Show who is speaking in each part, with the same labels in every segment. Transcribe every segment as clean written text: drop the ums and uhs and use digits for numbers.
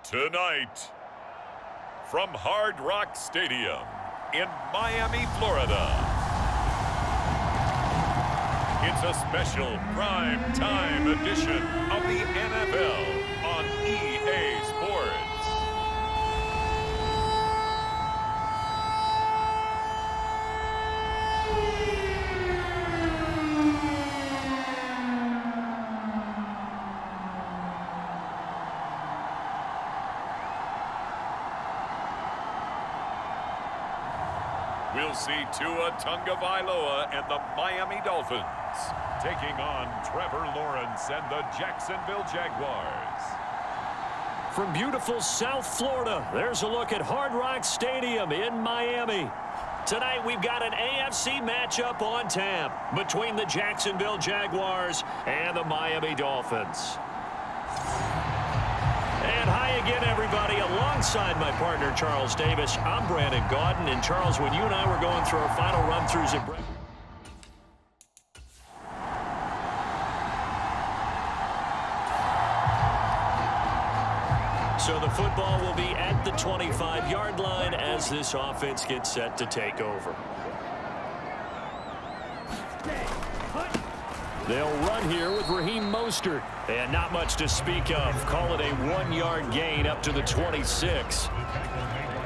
Speaker 1: Tonight, from Hard Rock Stadium in Miami, Florida, it's a special prime time edition of the NFL on EA Sports. We'll see Tua Tagovailoa and the Miami Dolphins taking on Trevor Lawrence and the Jacksonville Jaguars.
Speaker 2: From beautiful South Florida, there's a look at Hard Rock Stadium in Miami. Tonight we've got an AFC matchup on tap between the Jacksonville Jaguars and the Miami Dolphins. And hi again, everybody. Alongside my partner, Charles Davis, I'm Brandon Gaudin. And Charles, when you and I were going through our final run-throughs at break, so the football will be at the 25-yard line as this offense gets set to take over. They'll run here with Raheem Mostert. And not much to speak of. Call it a 1-yard gain up to the 26.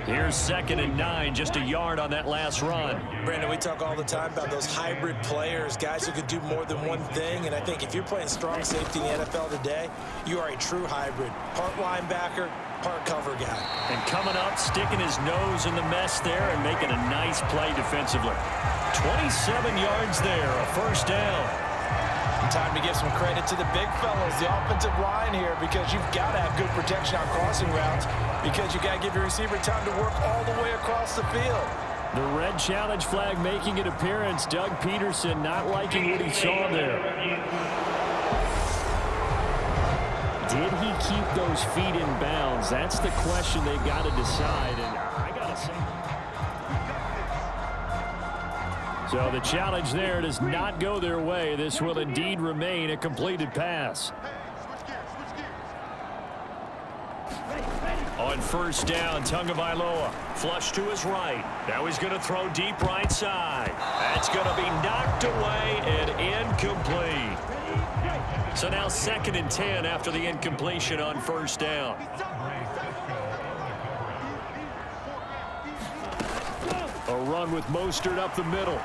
Speaker 2: Here's 2nd and 9, just a yard on that last run.
Speaker 3: Brandon, we talk all the time about those hybrid players, guys who could do more than one thing. And I think if you're playing strong safety in the NFL today, you are a true hybrid. Part linebacker, part cover guy.
Speaker 2: And coming up, sticking his nose in the mess there and making a nice play defensively. 27 yards there, a first down.
Speaker 3: Time to give some credit to the big fellas, the offensive line here, because you've got to have good protection on crossing routes, because you got to give your receiver time to work all the way across the field.
Speaker 2: The red challenge flag making an appearance. Doug Peterson not liking what he saw there. Did he keep those feet in bounds? That's the question they've got to decide, and I got to say, so the challenge there does not go their way. This will indeed remain a completed pass. On first down, Tagovailoa flush to his right. Now he's going to throw deep right side. That's going to be knocked away and incomplete. So now 2nd and 10 after the incompletion on first down. A run with Mostert up the middle.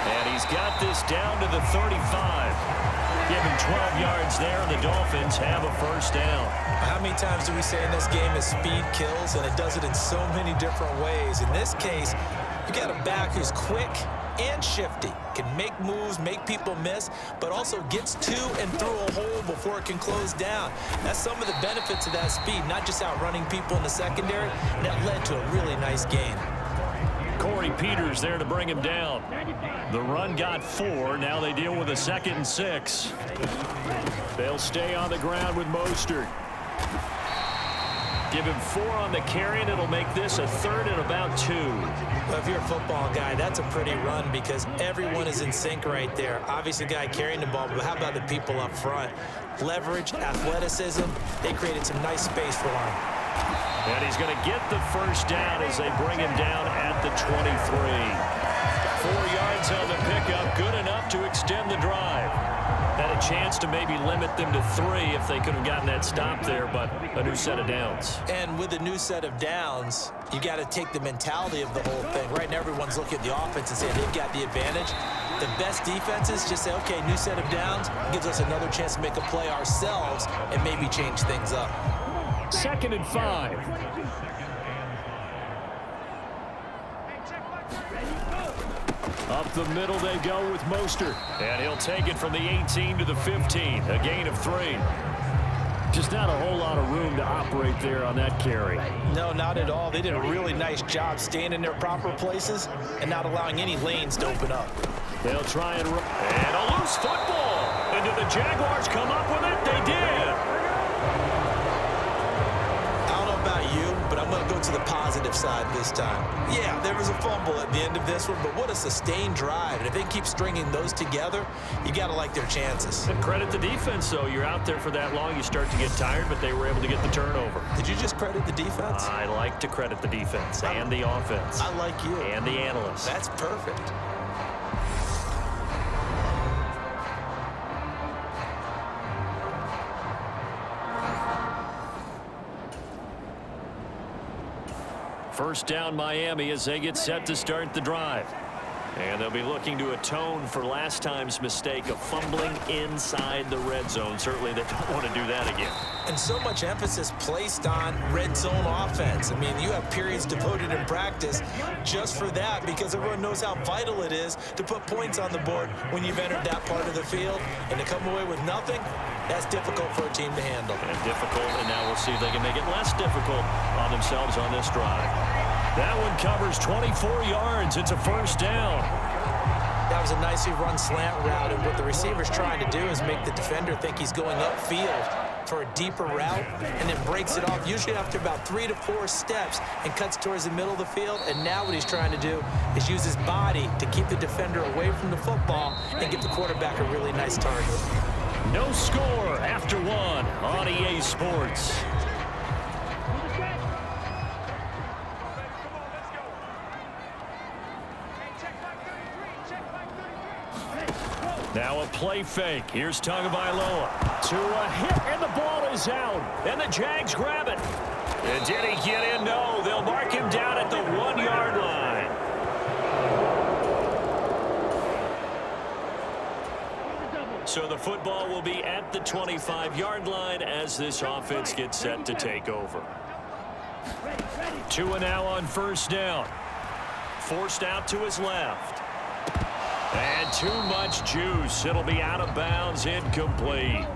Speaker 2: And he's got this down to the 35. Give him 12 yards there, and the Dolphins have a first down.
Speaker 3: How many times do we say in this game is speed kills, and it does it in so many different ways. In this case, you got a back who's quick and shifty, can make moves, make people miss, but also gets to and through a hole before it can close down. That's some of the benefits of that speed, not just outrunning people in the secondary, and that led to a really nice gain.
Speaker 2: Corey Peters there to bring him down. The run got 4. Now they deal with a 2nd and 6. They'll stay on the ground with Mostert. Give him 4 on the carry, and it'll make this a 3rd and about 2.
Speaker 3: Well, if you're a football guy, that's a pretty run because everyone is in sync right there. Obviously, the guy carrying the ball, but how about the people up front? Leverage, athleticism, they created some nice space for him.
Speaker 2: And he's going to get the first down as they bring him down at the 23. 4 yards on the pickup, good enough to extend the drive. Had a chance to maybe limit them to 3 if they could have gotten that stop there, but a new set of downs.
Speaker 3: And with a new set of downs, you got to take the mentality of the whole thing. Right now, everyone's looking at the offense and saying they've got the advantage. The best defenses just say, okay, new set of downs, gives us another chance to make a play ourselves and maybe change things up.
Speaker 2: 2nd and 5. Up the middle they go with Mostert. And he'll take it from the 18 to the 15. A gain of 3. Just not a whole lot of room to operate there on that carry.
Speaker 3: No, not at all. They did a really nice job staying in their proper places and not allowing any lanes to open up.
Speaker 2: They'll try and a loose football. And did the Jaguars come up with it? They did.
Speaker 3: I don't know about you, but I'm going to go to the positive side this time. Yeah, there was a fumble at the end of this one, but what a sustained drive. And if they keep stringing those together, you got to like their chances.
Speaker 2: And credit the defense, though. You're out there for that long, you start to get tired, but they were able to get the turnover.
Speaker 3: Did you just credit the defense?
Speaker 2: I like to credit the defense and the offense.
Speaker 3: I like you.
Speaker 2: And the analysts.
Speaker 3: That's perfect.
Speaker 2: First down, Miami, as they get set to start the drive. And they'll be looking to atone for last time's mistake of fumbling inside the red zone. Certainly they don't want to do that again.
Speaker 3: And so much emphasis placed on red zone offense. I mean, you have periods devoted in practice just for that because everyone knows how vital it is to put points on the board when you've entered that part of the field. And to come away with nothing, that's difficult for a team to handle.
Speaker 2: And difficult, and now we'll see if they can make it less difficult on themselves on this drive. That one covers 24 yards. It's a first down.
Speaker 3: That was a nicely run slant route, and what the receiver's trying to do is make the defender think he's going upfield for a deeper route, and then breaks it off, usually after about 3 to 4 steps, and cuts towards the middle of the field. And now what he's trying to do is use his body to keep the defender away from the football and give the quarterback a really nice target.
Speaker 2: No score after one on EA Sports. Now a play fake. Here's Tagovailoa to a hit, and the ball is out. And the Jags grab it. And did he get in? No. They'll mark him down at the 1-yard line. So the football will be at the 25-yard line as this offense gets set to take over. Tua now on first down. Forced out to his left. And too much juice. It'll be out of bounds, incomplete.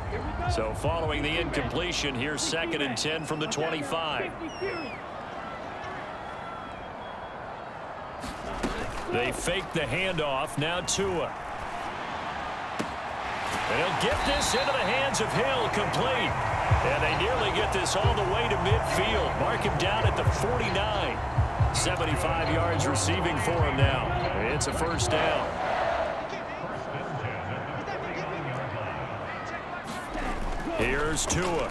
Speaker 2: So following the incompletion, here's 2nd and 10 from the 25. They fake the handoff. Now Tua. They'll get this into the hands of Hill, complete. And they nearly get this all the way to midfield. Mark him down at the 49. 75 yards receiving for him now. It's a first down. Here's Tua.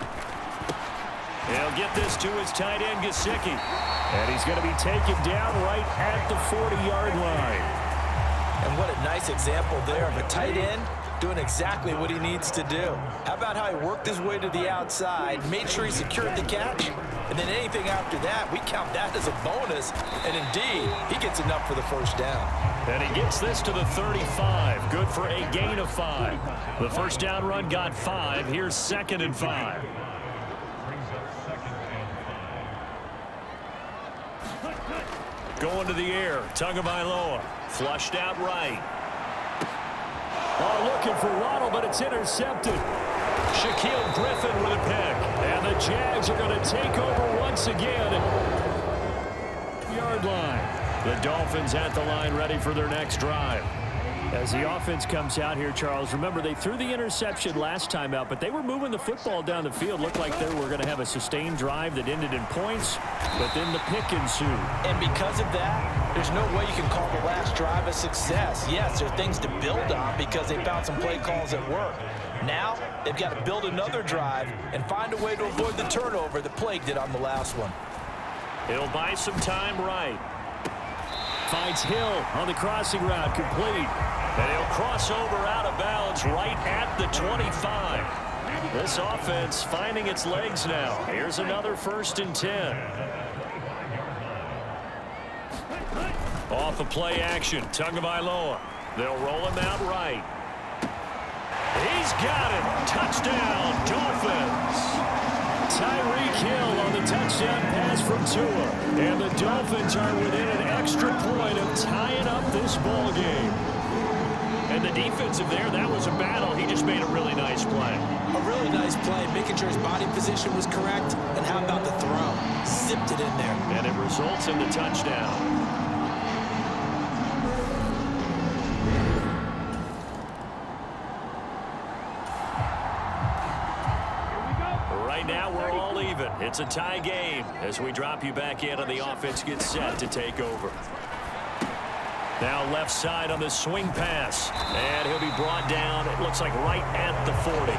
Speaker 2: He'll get this to his tight end, Gesicki. And he's going to be taken down right at the 40-yard line.
Speaker 3: And what a nice example there of a tight end doing exactly what he needs to do. How about how he worked his way to the outside, made sure he secured the catch, and then anything after that, we count that as a bonus. And indeed, he gets enough for the first down.
Speaker 2: And he gets this to the 35. Good for a gain of 5. The first down run got 5. Here's 2nd and 5. Going to the air. Tagovailoa. Flushed out right. Oh, looking for Waddle, but it's intercepted. Shaquille Griffin with a pick. And the Jags are going to take over once again. Yard line. The Dolphins at the line, ready for their next drive. As the offense comes out here, Charles, remember they threw the interception last time out, but they were moving the football down the field. Looked like they were going to have a sustained drive that ended in points, but then the pick ensued.
Speaker 3: And because of that, there's no way you can call the last drive a success. Yes, there are things to build on because they found some play calls at work. Now, they've got to build another drive and find a way to avoid the turnover that plagued it on the last one.
Speaker 2: He'll buy some time right. Finds Hill on the crossing route, complete. And he'll cross over out of bounds right at the 25. This offense finding its legs now. Here's another 1st and 10. Off of play action, Tagovailoa. They'll roll him out right. He's got it. Touchdown, Dolphins. Tyreek Hill on the touchdown pass from Tua. And the Dolphins are within an extra point of tying up this ball game. And the defensive there, that was a battle. He just made a really nice play.
Speaker 3: A really nice play, making sure his body position was correct. And how about the throw? Zipped it in there.
Speaker 2: And it results in the touchdown. Right now, we're all even. It's a tie game as we drop you back in and the offense gets set to take over. Now left side on the swing pass. And he'll be brought down, it looks like right at the 40.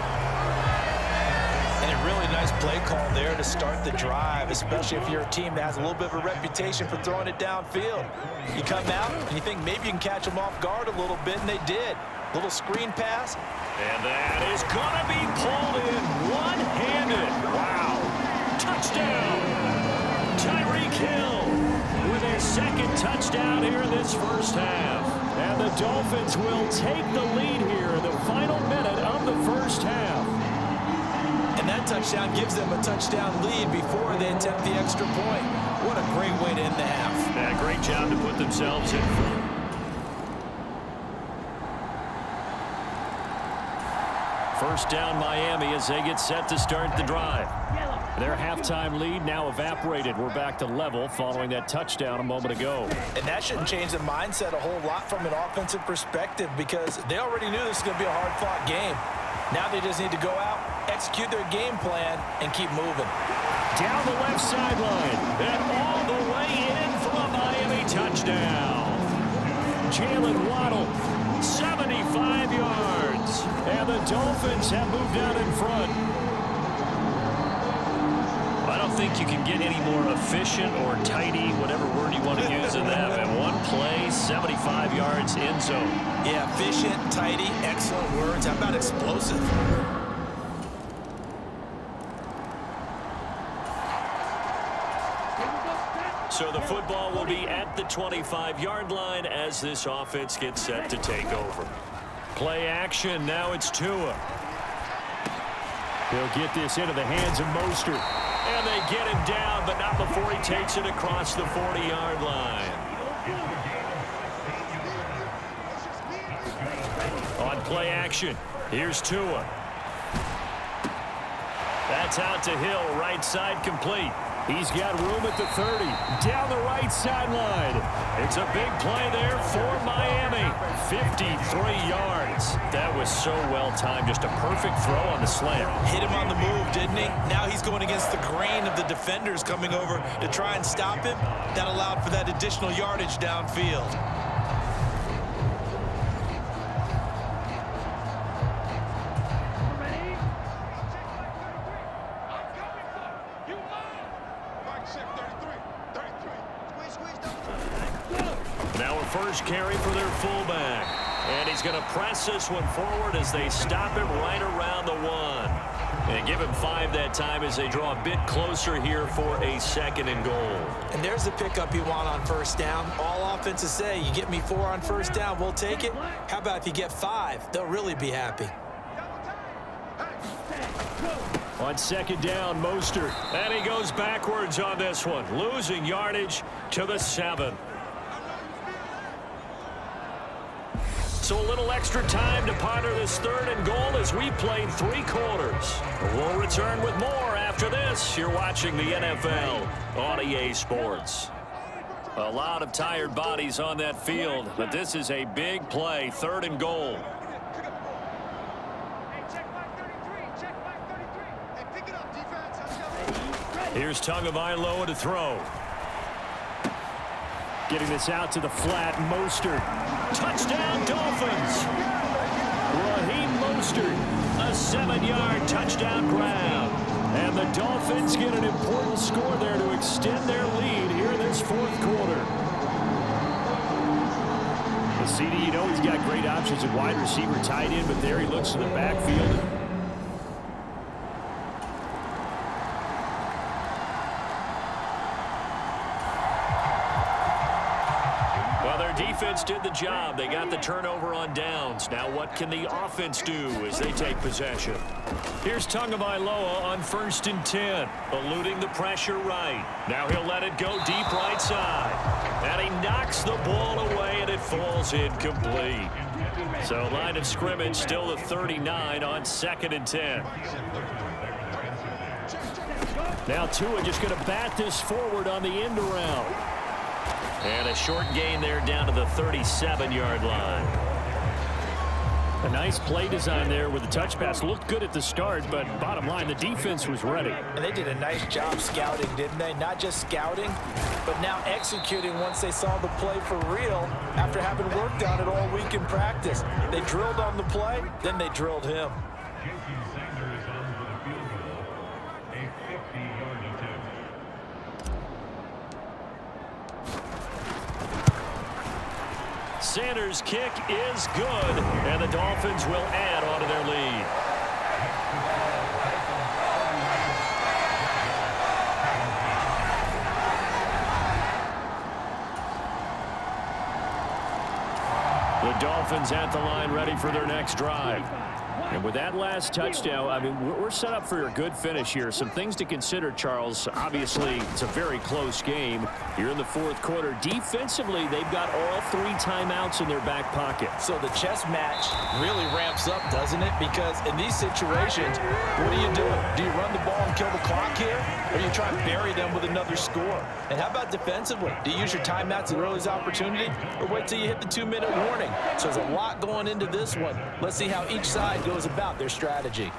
Speaker 3: And a really nice play call there to start the drive, especially if you're a team that has a little bit of a reputation for throwing it downfield. You come out and you think maybe you can catch them off guard a little bit, and they did. Little screen pass.
Speaker 2: And that is going to be pulled in one-handed. Wow. Touchdown. Tyreek Hill with his second touchdown here in this first half. And the Dolphins will take the lead here in the final minute of the first half.
Speaker 3: And that touchdown gives them a touchdown lead before they attempt the extra point. What a great way to end the half.
Speaker 2: Yeah, great job to put themselves in front. First down Miami as they get set to start the drive. Their halftime lead now evaporated. We're back to level following that touchdown a moment ago.
Speaker 3: And that shouldn't change the mindset a whole lot from an offensive perspective because they already knew this was going to be a hard-fought game. Now they just need to go out, execute their game plan, and keep moving.
Speaker 2: Down the left sideline and all the way in for a Miami touchdown. Jalen Waddle, 75 yards. And the Dolphins have moved out in front. I don't think you can get any more efficient or tidy, whatever word you want to use in that. And one play, 75 yards end zone.
Speaker 3: Yeah, efficient, tidy, excellent words. How about explosive?
Speaker 2: So the football will be at the 25-yard line as this offense gets set to take over. Play action. Now it's Tua. He'll get this into the hands of Mostert. And they get him down, but not before he takes it across the 40-yard line. On play action, here's Tua. That's out to Hill, right side complete. He's got room at the 30, down the right sideline. It's a big play there for Miami. 53 yards. That was so well timed. Just a perfect throw on the slant.
Speaker 3: Hit him on the move, didn't he? Now he's going against the grain of the defenders coming over to try and stop him. That allowed for that additional yardage downfield.
Speaker 2: First carry for their fullback. And he's going to press this one forward as they stop him right around the 1. And give him 5 that time as they draw a bit closer here for a 2nd and goal.
Speaker 3: And there's the pickup you want on first down. All offenses say, you get me 4 on first down, we'll take it. How about if you get 5? They'll really be happy.
Speaker 2: On 2nd down, Mostert. And he goes backwards on this one, losing yardage to the 7. So a little extra time to ponder this 3rd and goal as we played 3 quarters. We'll return with more after this. You're watching the NFL on EA Sports. A lot of tired bodies on that field, but this is a big play, 3rd and goal. Here's Tagovailoa to throw. Getting this out to the flat, Mostert. Touchdown, Dolphins! Raheem Mostert, a 7-yard touchdown grab. And the Dolphins get an important score there to extend their lead here in this 4th quarter. The CD, you know he's got great options at wide receiver, tight end, but there he looks to the backfield. Defense did the job. They got the turnover on downs. Now what can the offense do as they take possession? Here's Tagovailoa on 1st and 10, eluding the pressure right. Now he'll let it go deep right side. And he knocks the ball away, and it falls incomplete. So line of scrimmage still the 39 on 2nd and 10. Now Tua just going to bat this forward on the end around. And a short gain there down to the 37-yard line. A nice play design there with the touch pass. Looked good at the start, but bottom line, the defense was ready.
Speaker 3: And they did a nice job scouting, didn't they? Not just scouting, but now executing once they saw the play for real after having worked on it all week in practice. They drilled on the play, then they drilled him.
Speaker 2: Sanders' kick is good, and the Dolphins will add on to their lead. The Dolphins at the line ready for their next drive. And with that last touchdown, I mean, we're set up for a good finish here. Some things to consider, Charles. Obviously, it's a very close game. Here in the fourth quarter, defensively, they've got all 3 timeouts in their back pocket.
Speaker 3: So the chess match really ramps up, doesn't it? Because in these situations, what do you do? Do you run the ball and kill the clock here? Or do you try and bury them with another score? And how about defensively? Do you use your timeouts at earliest opportunity? Or wait till you hit the 2-minute warning? So there's a lot going into this one. Let's see how each side goes about their strategy.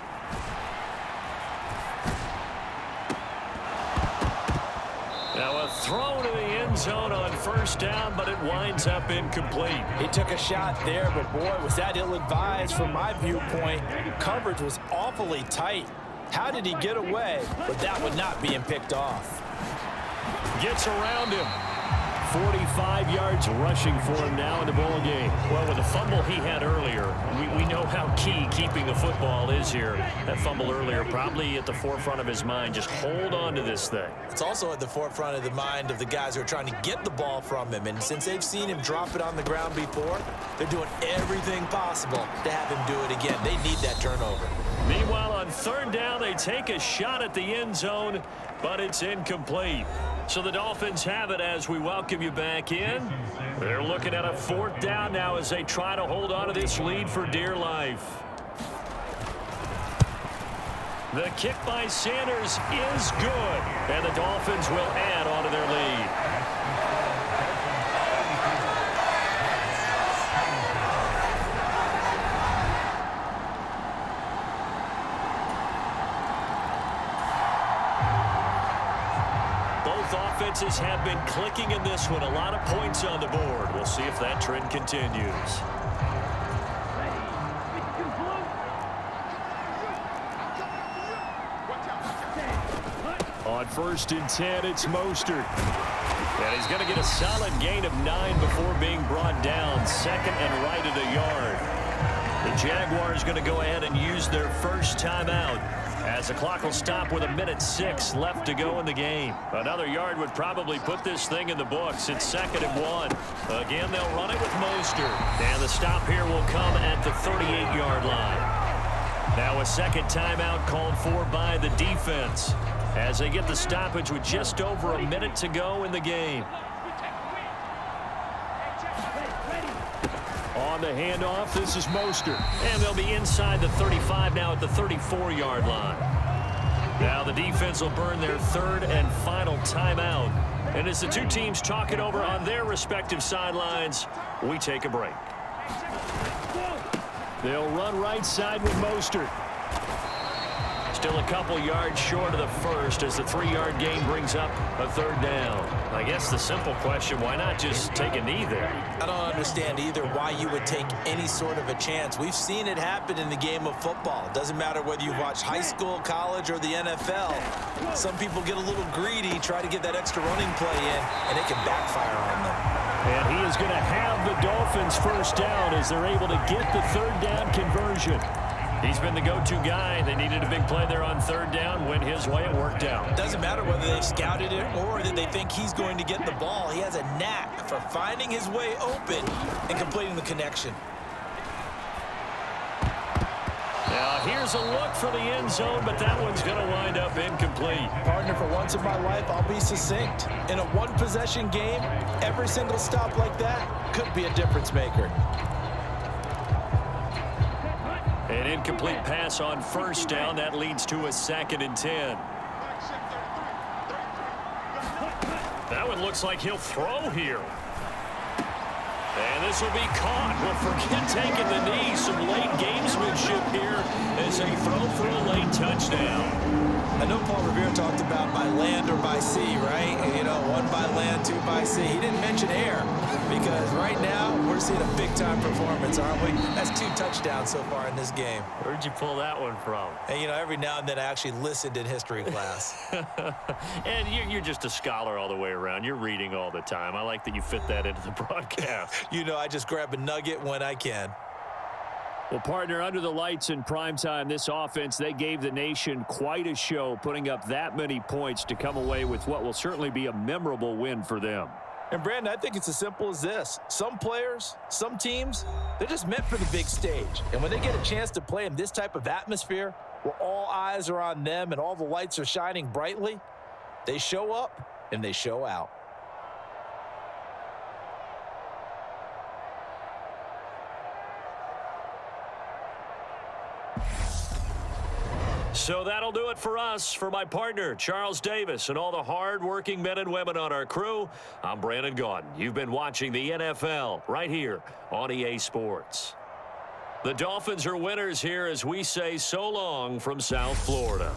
Speaker 2: Now a throw to the end zone on first down, but it winds up incomplete.
Speaker 3: He took a shot there, but boy, was that ill-advised from my viewpoint. Coverage was awfully tight. How did he get away? But that would not being picked off.
Speaker 2: Gets around him. 45 yards rushing for him now in the ball game. Well, with the fumble he had earlier, we know how key keeping the football is here. That fumble earlier probably at the forefront of his mind. Just hold on to this thing.
Speaker 3: It's also at the forefront of the mind of the guys who are trying to get the ball from him. And since they've seen him drop it on the ground before, they're doing everything possible to have him do it again. They need that turnover.
Speaker 2: Meanwhile, on third down, they take a shot at the end zone, but it's incomplete. So the Dolphins have it as we welcome you back in. They're looking at a 4th down now as they try to hold on to this lead for dear life. The kick by Sanders is good, and the Dolphins will add on to their lead. Offenses have been clicking in this one. A lot of points on the board. We'll see if that trend continues. On 1st and 10, it's Mostert. And he's going to get a solid gain of 9 before being brought down. 2nd and right at a yard. The Jaguars going to go ahead and use their first timeout, as the clock will stop with 1:06 left to go in the game. Another yard would probably put this thing in the books. It's 2nd and 1. Again, they'll run it with Mostert. And the stop here will come at the 38-yard line. Now a second timeout called for by the defense as they get the stoppage with just over a minute to go in the game. On the handoff, this is Mostert. And they'll be inside the 35 now at the 34-yard line. Now the defense will burn their 3rd and final timeout. And as the two teams talk it over on their respective sidelines, we take a break. They'll run right side with Mostert. Still a couple yards short of the first as the 3-yard gain brings up a 3rd down. I guess the simple question, why not just take a knee there?
Speaker 3: I don't understand either why you would take any sort of a chance. We've seen it happen in the game of football. It doesn't matter whether you watch high school, college, or the NFL. Some people get a little greedy, try to get that extra running play in, and it can backfire on them.
Speaker 2: And he is going to have the Dolphins first down as they're able to get the 3rd down conversion. He's been the go-to guy. They needed a big play there on 3rd down. Went his way. It worked out.
Speaker 3: Doesn't matter whether they've scouted it or that they think he's going to get the ball. He has a knack for finding his way open and completing the connection.
Speaker 2: Now here's a look for the end zone, but that one's going to wind up incomplete.
Speaker 3: Partner, for once in my life, I'll be succinct. In a one-possession game, every single stop like that could be a difference maker.
Speaker 2: incomplete pass on first down. That leads to a 2nd and 10. That one looks like he'll throw here. And this will be caught. Well, forget taking the knee. Some late gamesmanship here as they throw for a late touchdown.
Speaker 3: I know Paul Revere talked about by land or by sea, right? And, you know, 1 by land, 2 by sea. He didn't mention air because right now we're seeing a big-time performance, aren't we? That's 2 touchdowns so far in this game.
Speaker 2: Where'd you pull that one from?
Speaker 3: And, you know, every now and then I actually listened in history class.
Speaker 2: And you're just a scholar all the way around. You're reading all the time. I like that you fit that into the broadcast.
Speaker 3: You know, I just grab a nugget when I can.
Speaker 2: Well, partner, under the lights in primetime, this offense, they gave the nation quite a show, putting up that many points to come away with what will certainly be a memorable win for them.
Speaker 3: And, Brandon, I think it's as simple as this. Some players, some teams, they're just meant for the big stage. And when they get a chance to play in this type of atmosphere where all eyes are on them and all the lights are shining brightly, they show up and they show out.
Speaker 2: So that'll do it for us. For my partner, Charles Davis, and all the hard-working men and women on our crew, I'm Brandon Gaudin. You've been watching the NFL right here on EA Sports. The Dolphins are winners here as we say so long from South Florida.